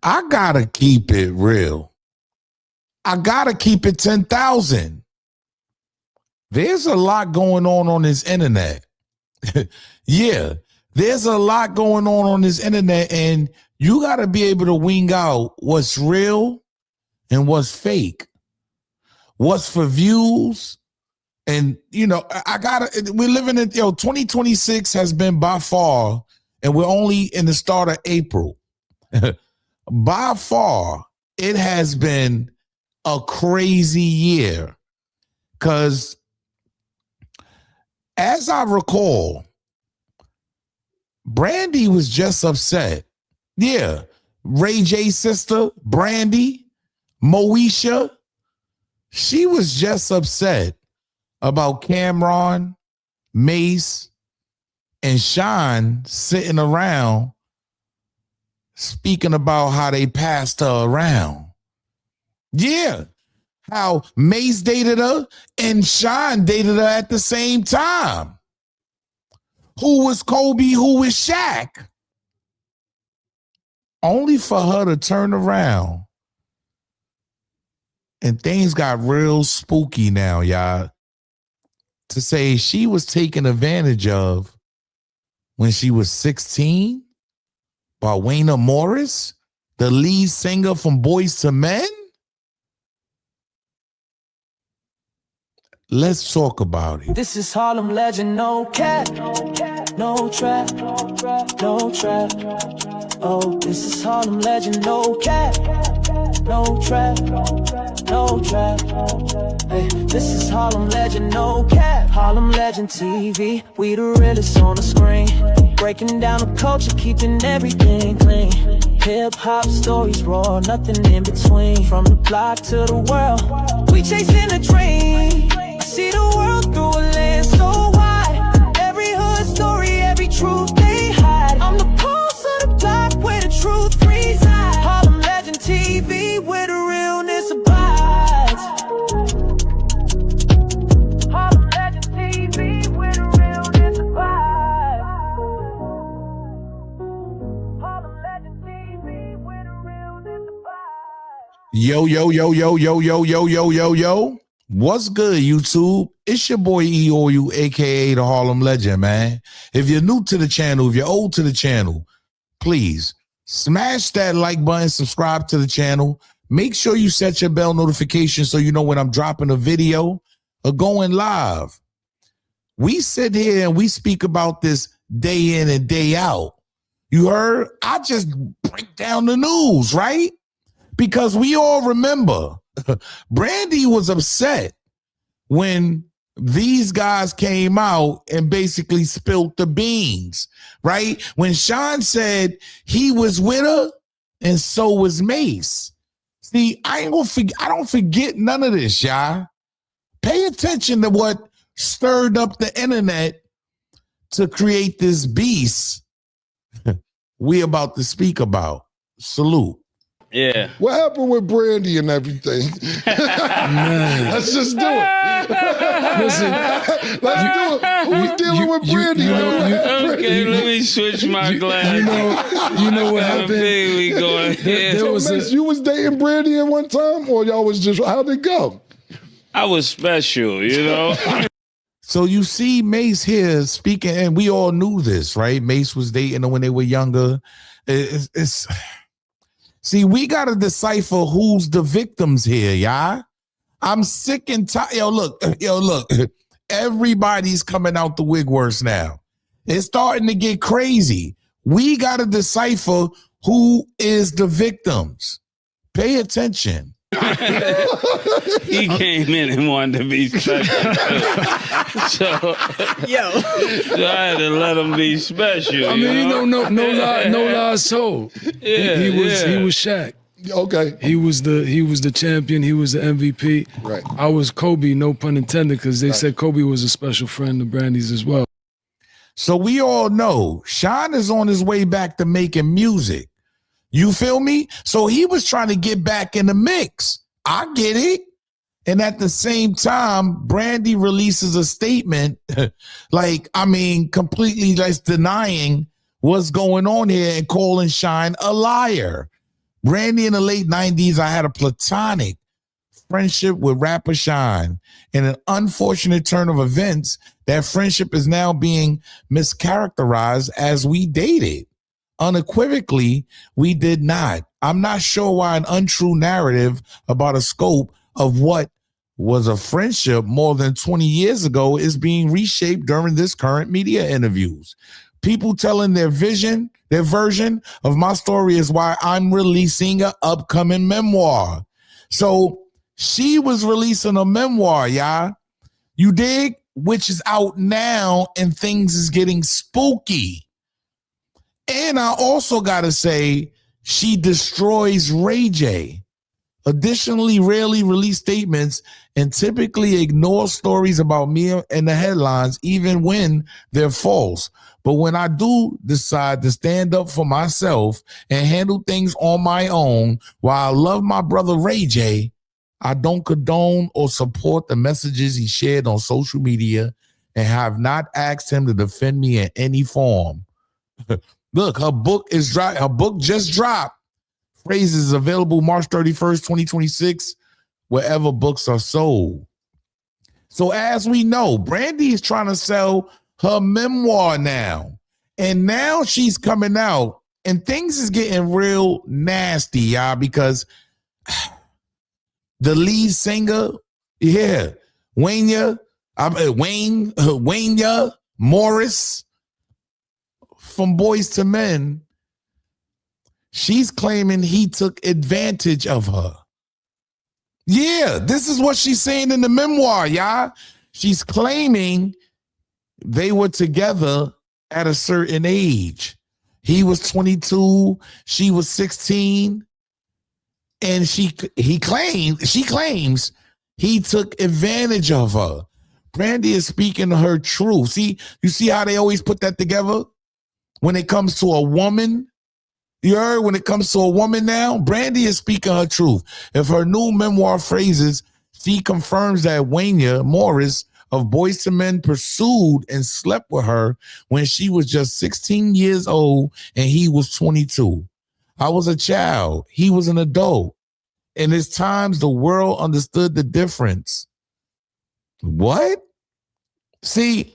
I gotta keep it real. I gotta keep it 10,000. There's a lot going on this internet. Yeah, there's a lot going on this internet, and you gotta be able to wing out what's real and what's fake, what's for views. And, you know, we're living in, 2026 has been by far, and we're only in the start of April. By far, it has been a crazy year. Because as I recall, Brandy was just upset. Yeah. Ray J's sister, Brandy, Moesha, she was just upset about Camron, Mase, and Shyne sitting around speaking about how they passed her around. Yeah. How Mase dated her and Shyne dated her at the same time. Who was Kobe? Who was Shaq? Only for her to turn around. And things got real spooky now, y'all. To say she was taken advantage of when she was 16 by Wayna Morris, the lead singer from Boyz II Men. Let's talk about it. This is Harlem legend, no cap, no trap, no trap. Oh, this is Harlem legend, no cap, no trap, no trap. Hey, this is Harlem legend, no cap. Harlem legend TV, we the realest on the screen. Breaking down the culture, keeping everything clean. Hip-hop stories raw, nothing in between. From the block to the world, we chasing a dream. See the world through a lens so wide. Every hood story, every truth they hide. I'm the pulse of the block where the truth resides. Harlem Legend TV where the realness abides. Harlem Legend TV where the realness abides. Harlem Legend TV where the realness abides. Yo, yo, yo, yo, yo, yo, yo, yo, yo, yo. What's good, YouTube? It's your boy EOU, aka the Harlem Legend, man. If you're new to the channel, if you're old to the channel, please smash that like button, subscribe to the channel. Make sure you set your bell notification so you know when I'm dropping a video or going live. We sit here and we speak about this day in and day out. You heard? I just break down the news, right? Because we all remember Brandy was upset when these guys came out and basically spilled the beans, right? When Shyne said he was with her and so was Mase. See, I don't forget none of this, y'all. Pay attention to what stirred up the internet to create this beast we about to speak about. Salute. Yeah. What happened with Brandy and everything? Let's just do it. Listen, Let's do it. Who's dealing with Brandy? Okay, let me switch my glass. You know what happened? We going here. There was Mace, you was dating Brandy at one time, or y'all was just, how'd it go? I was special, you know. So you see Mase here speaking, and we all knew this, right? Mase was dating her when they were younger. See, we got to decipher who's the victims here, y'all. I'm sick and tired. Yo, look. Everybody's coming out the wigworst now. It's starting to get crazy. We got to decipher who is the victims. Pay attention. He came in and wanted to be special. So I had to let him be special. I mean, no lies told. Yeah, he was Shaq. Okay. He was the champion. He was the MVP. Right. I was Kobe, no pun intended, because they said Kobe was a special friend of Brandy's as well. So we all know Shyne is on his way back to making music. You feel me? So he was trying to get back in the mix. I get it. And at the same time, Brandy releases a statement completely denying what's going on here and calling Shyne a liar. Brandy in the late 90s, I had a platonic friendship with rapper Shyne. In an unfortunate turn of events, that friendship is now being mischaracterized as we dated. Unequivocally, we did not. I'm not sure why an untrue narrative about a scope of what was a friendship more than 20 years ago is being reshaped during this current media interviews. People telling their version of my story is why I'm releasing an upcoming memoir. So she was releasing a memoir, y'all. You dig? Which is out now, and things is getting spooky. And I also got to say, she destroys Ray J. Additionally, rarely release statements and typically ignore stories about me in the headlines, even when they're false. But when I do decide to stand up for myself and handle things on my own, while I love my brother Ray J, I don't condone or support the messages he shared on social media and have not asked him to defend me in any form. Look, her book is dry. Her book just dropped. Phrases available March 31st, 2026, wherever books are sold. So as we know, Brandy is trying to sell her memoir now. And now she's coming out and things is getting real nasty, y'all, because the lead singer, Wayna Morris from Boyz II Men, she's claiming he took advantage of her. Yeah, this is what she's saying in the memoir, y'all. She's claiming they were together at a certain age. He was 22, she was 16, and she claims he took advantage of her. Brandy is speaking her truth. See, you see how they always put that together when it comes to a woman? You heard when it comes to a woman now? Brandy is speaking her truth. If her new memoir phrases, she confirms that Wanya Morris of Boyz II Men pursued and slept with her when she was just 16 years old and he was 22. I was a child. He was an adult. And it's times the world understood the difference. What? See,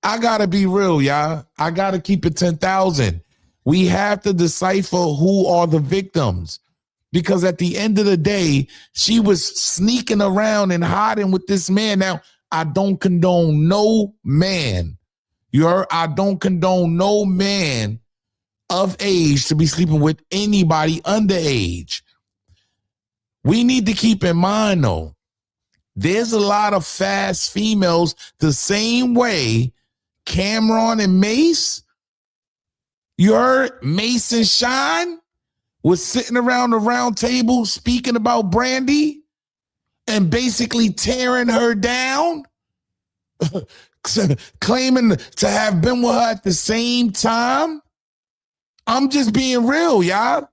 I got to be real, y'all. I got to keep it 10,000. We have to decipher who are the victims, because at the end of the day, she was sneaking around and hiding with this man. Now, I don't condone no man. You heard? I don't condone no man of age to be sleeping with anybody underage. We need to keep in mind, though, there's a lot of fast females the same way Camron and Mase, you heard, Mase and Shyne was sitting around the round table speaking about Brandy and basically tearing her down, claiming to have been with her at the same time. I'm just being real, y'all.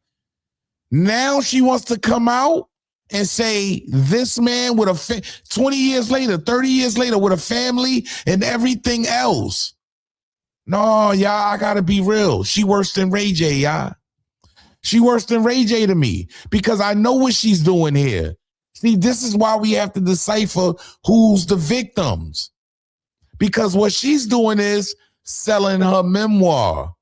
Now she wants to come out and say this man with a 20 years later, 30 years later with a family and everything else. No, y'all, I gotta be real. She worse than Ray J, y'all. She worse than Ray J to me because I know what she's doing here. See, this is why we have to decipher who's the victims. Because what she's doing is selling her memoir.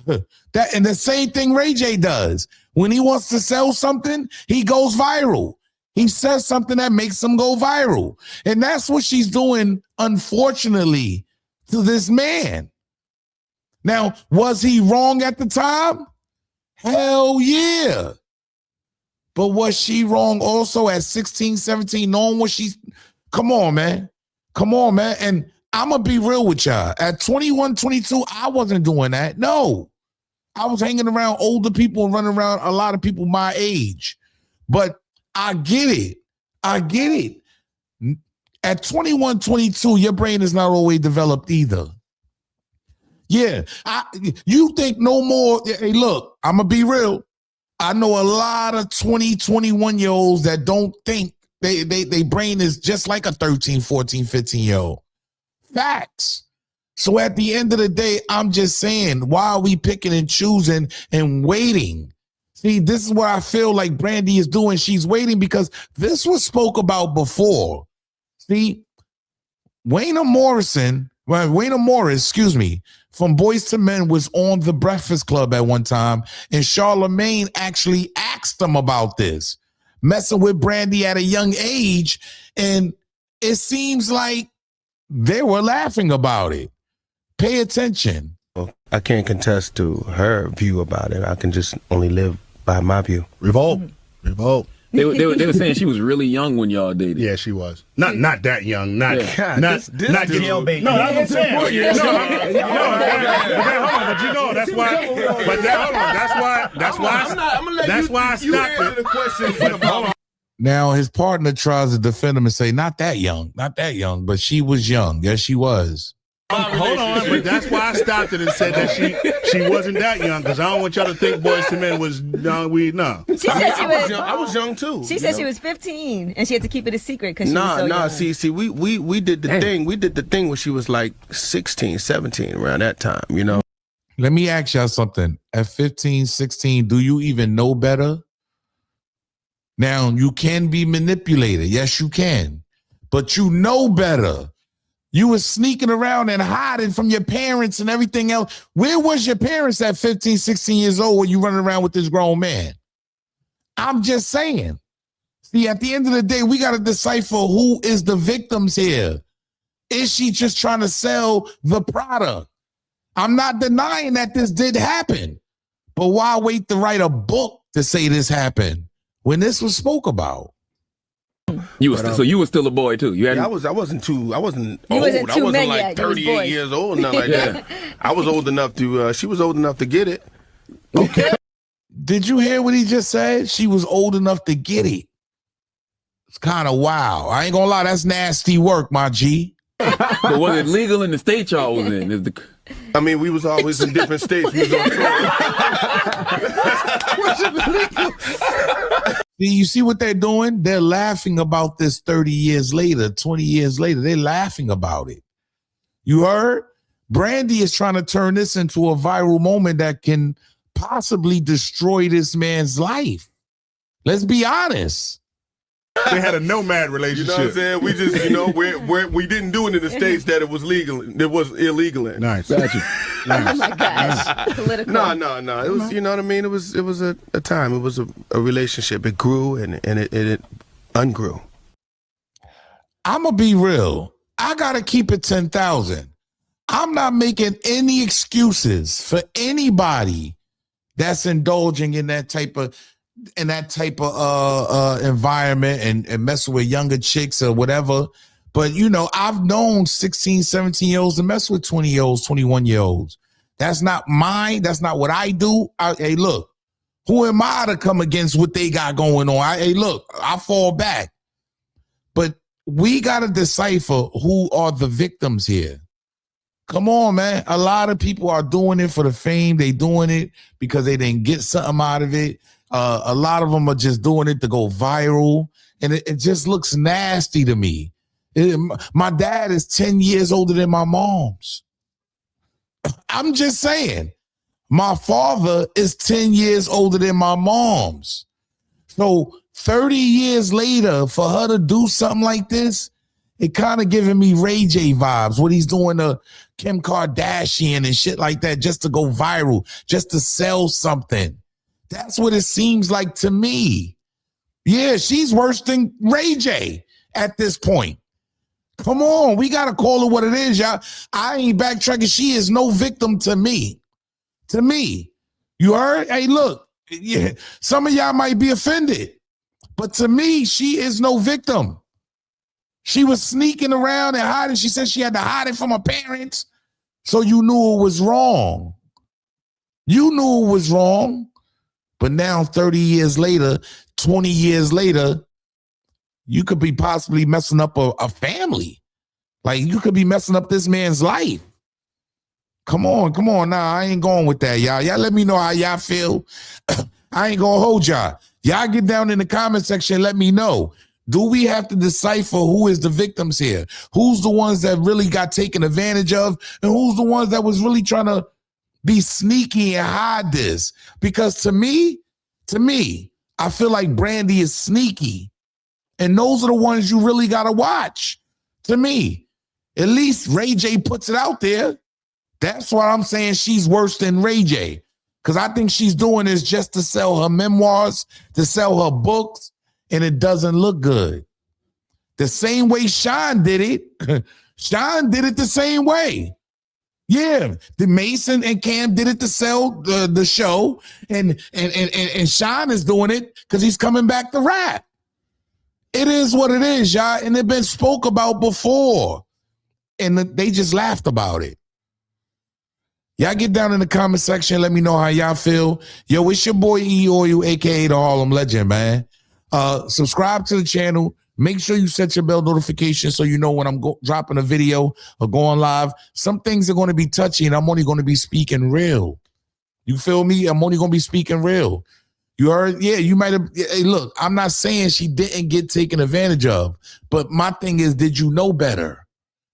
That and the same thing Ray J does. When he wants to sell something, he goes viral. He says something that makes him go viral. And that's what she's doing, unfortunately, to this man. Now, was he wrong at the time? Hell yeah. But was she wrong also at 16, 17, knowing what she's... Come on, man. Come on, man. And I'm going to be real with y'all. At 21, 22, I wasn't doing that. No. I was hanging around older people and running around a lot of people my age. But I get it. I get it. At 21, 22, your brain is not always developed either. Yeah, you think no more. Hey, look, I'm going to be real. I know a lot of 20, 21-year-olds that don't think they brain is just like a 13, 14, 15-year-old. Facts. So at the end of the day, I'm just saying, why are we picking and choosing and waiting? See, this is what I feel like Brandy is doing. She's waiting because this was spoke about before. See, Wayna Morris, from Boyz II Men was on The Breakfast Club at one time, and Charlamagne actually asked him about this, messing with Brandy at a young age, and it seems like they were laughing about it. Pay attention. I can't contest to her view about it. I can just only live by my view. Revolt. Revolt. They were saying she was really young when y'all dated. Yeah, she was. Not that young. Not God, not this not jailbait. No, that's what I'm saying. Hold on, but you know that's why. But hold on, that's why I stopped it. But hold on. Now his partner tries to defend him and say, not that young, but she was young. Yes, she was. Hold on, but that's why I stopped it and said that she wasn't that young, because I don't want y'all to think Boyz II Men was no. She said she was. I was young too. She said she was 15 and she had to keep it a secret because she was so young. See, we did the thing. We did the thing when she was like 16, 17, around that time, you know. Let me ask y'all something. At 15, 16, do you even know better? Now, you can be manipulated. Yes, you can. But you know better. You were sneaking around and hiding from your parents and everything else. Where was your parents at 15, 16 years old when you running around with this grown man? I'm just saying. See, at the end of the day, we got to decipher who is the victims here. Is she just trying to sell the product? I'm not denying that this did happen. But why wait to write a book to say this happened when this was spoke about? So you were still a boy too. You had. Yeah, I wasn't old. You wasn't I wasn't men like yet. You was 38 boys. years old, nothing like that. I was old enough to. She was old enough to get it. Okay. Did you hear what he just said? She was old enough to get it. It's kind of wild. I ain't gonna lie, that's nasty work, my G. But was it legal in the state y'all was in? I mean, we was always in different states. We was on tour. You see what they're doing? They're laughing about this 30 years later, 20 years later. They're laughing about it. You heard? Brandy is trying to turn this into a viral moment that can possibly destroy this man's life. Let's be honest. They had a nomad relationship. You know what I'm saying? We just, we didn't do it in the states that it was legal. It was illegal in. Nice. Oh my gosh. Political. No. It was, you know what I mean? It was a time. It was a relationship. It grew and it ungrew. I'm going to be real. I got to keep it 10,000. I'm not making any excuses for anybody that's indulging in that type of environment and messing with younger chicks or whatever. But, I've known 16, 17-year-olds to mess with 20-year-olds, 21-year-olds. That's not mine. That's not what I do. Hey, look, who am I to come against what they got going on? I fall back. But we got to decipher who are the victims here. Come on, man. A lot of people are doing it for the fame. They doing it because they didn't get something out of it. A lot of them are just doing it to go viral. And it just looks nasty to me. My dad is 10 years older than my mom's. I'm just saying. My father is 10 years older than my mom's. So 30 years later, for her to do something like this, it kind of giving me Ray J vibes, what he's doing to Kim Kardashian and shit like that, just to go viral, just to sell something. That's what it seems like to me. Yeah, she's worse than Ray J at this point. Come on, we got to call it what it is, y'all. I ain't backtracking. She is no victim to me. To me. You heard? Hey, look, yeah, some of y'all might be offended, but to me, she is no victim. She was sneaking around and hiding. She said she had to hide it from her parents. So you knew it was wrong. You knew it was wrong. But now 30 years later, 20 years later, you could be possibly messing up a family. Like you could be messing up this man's life. Come on. Nah, I ain't going with that, y'all. Y'all let me know how y'all feel. I ain't gonna hold y'all. Y'all get down in the comment section and let me know. Do we have to decipher who is the victims here? Who's the ones that really got taken advantage of? And who's the ones that was really trying to be sneaky and hide this? Because to me, To me, I feel like Brandy is sneaky. And those are the ones you really got to watch. To me, at least Ray J puts it out there. That's why I'm saying she's worse than Ray J. Because I think she's doing this just to sell her memoirs, to sell her books, and it doesn't look good. The same way Shyne did it. Shyne did it the same way. Yeah, the Mason and Cam did it to sell the show, and Shyne is doing it because he's coming back to rap. It is what it is, y'all, and it been spoke about before, and they just laughed about it. Y'all get down in the comment section. Let me know how y'all feel. Yo, it's your boy E-Oil, a.k.a. the Harlem Legend, man. Subscribe to the channel. Make sure you set your bell notification so you know when I'm dropping a video or going live. Some things are going to be touchy, and I'm only going to be speaking real. You feel me? I'm only going to be speaking real. You heard? Yeah, you might have. Hey, look, I'm not saying she didn't get taken advantage of, but my thing is, did you know better?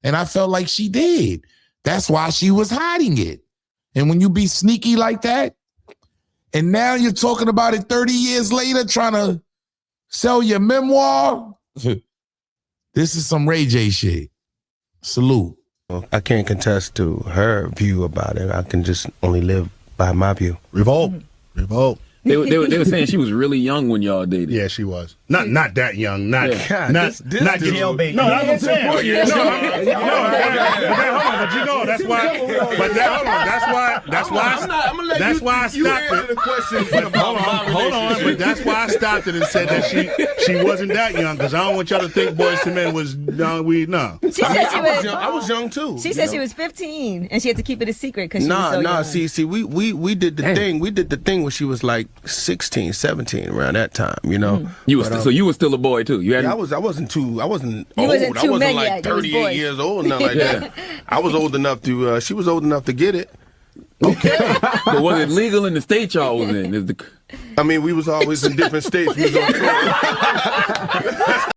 And I felt like she did. That's why she was hiding it. And when you be sneaky like that, and now you're talking about it 30 years later, trying to sell your memoir, this is some Ray J shit. Salute. I can't contest to her view about it. I can just only live by my view. Revolt. Revolt. They were saying she was really young when y'all dated. Yeah, she was. Not that young. Not this jailbait. No, that's what I'm saying. Hold on, but you know that's why. But hold on, that's why I stopped it. Hold on, but that's why I stopped it and said that she wasn't that young, because I don't want y'all to think Boyz II Men was no. I was young too. She said she was 15 and she had to keep it a secret because she was so young. See, we did the thing. We did the thing when she was like 16, 17, around that time, you know. So you were still a boy too. You had I wasn't old. I wasn't men like yet. 38 years old, nothing like that. I was old enough to she was old enough to get it. Okay. But was it legal in the state y'all was in? I mean, we was always in different states. We was on tour.